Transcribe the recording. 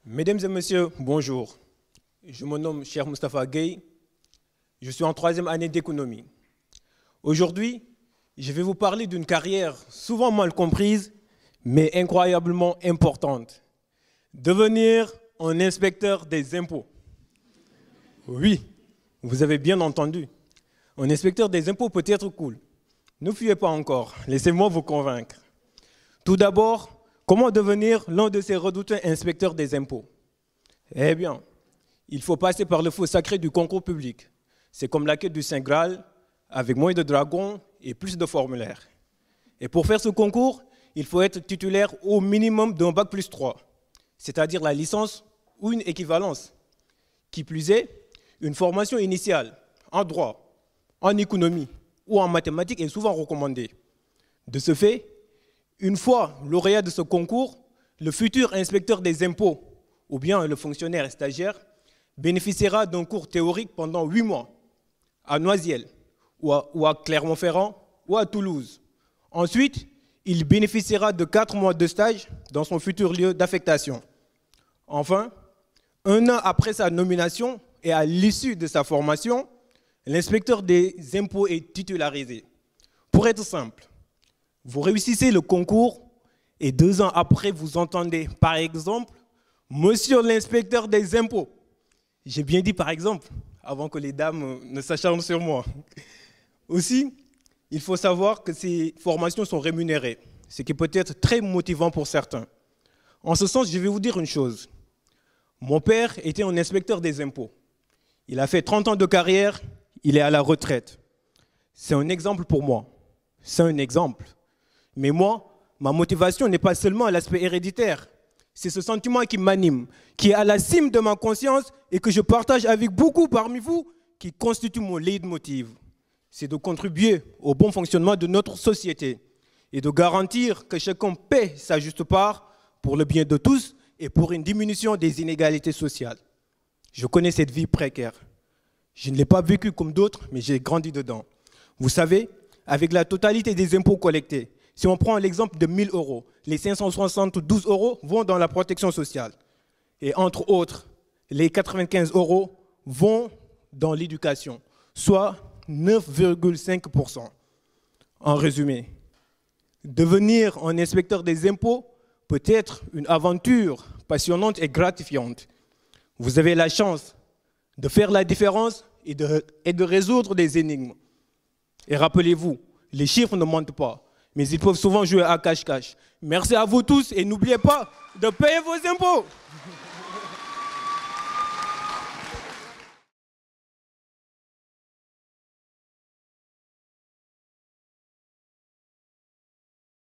Mesdames et messieurs, bonjour. Je me nomme Cheikh Moustapha Gueye. Je suis en troisième année d'économie. Aujourd'hui, je vais vous parler d'une carrière souvent mal comprise, mais incroyablement importante. Devenir un inspecteur des impôts. Oui, vous avez bien entendu. Un inspecteur des impôts peut être cool. Ne fuyez pas encore, laissez-moi vous convaincre. Tout d'abord, comment devenir l'un de ces redoutés inspecteurs des impôts? Eh bien, il faut passer par le feu sacré du concours public. C'est comme la quête du Saint Graal, avec moins de dragons et plus de formulaires. Et pour faire ce concours, il faut être titulaire au minimum d'un bac plus 3, c'est-à-dire la licence ou une équivalence. Qui plus est, une formation initiale en droit, en économie ou en mathématiques est souvent recommandée. De ce fait, une fois lauréat de ce concours, le futur inspecteur des impôts ou bien le fonctionnaire stagiaire bénéficiera d'un cours théorique pendant 8 mois à Noisiel ou à Clermont-Ferrand ou à Toulouse. Ensuite, il bénéficiera de 4 mois de stage dans son futur lieu d'affectation. Enfin, 1 an après sa nomination et à l'issue de sa formation, l'inspecteur des impôts est titularisé. Pour être simple, vous réussissez le concours et 2 ans après, vous entendez, par exemple, « Monsieur l'inspecteur des impôts ». J'ai bien dit « par exemple », avant que les dames ne s'acharnent sur moi. Aussi, il faut savoir que ces formations sont rémunérées, ce qui peut être très motivant pour certains. En ce sens, je vais vous dire une chose. Mon père était un inspecteur des impôts. Il a fait 30 ans de carrière, il est à la retraite. C'est un exemple pour moi. C'est un exemple. Mais moi, ma motivation n'est pas seulement l'aspect héréditaire. C'est ce sentiment qui m'anime, qui est à la cime de ma conscience et que je partage avec beaucoup parmi vous, qui constitue mon leitmotiv. C'est de contribuer au bon fonctionnement de notre société et de garantir que chacun paie sa juste part pour le bien de tous et pour une diminution des inégalités sociales. Je connais cette vie précaire. Je ne l'ai pas vécue comme d'autres, mais j'ai grandi dedans. Vous savez, avec la totalité des impôts collectés, si on prend l'exemple de 1 000 €, les 572 € vont dans la protection sociale. Et entre autres, les 95 € vont dans l'éducation, soit 9,5%. En résumé, devenir un inspecteur des impôts peut être une aventure passionnante et gratifiante. Vous avez la chance de faire la différence et de résoudre des énigmes. Et rappelez-vous, les chiffres ne mentent pas, mais ils peuvent souvent jouer à cache-cache. Merci à vous tous et n'oubliez pas de payer vos impôts.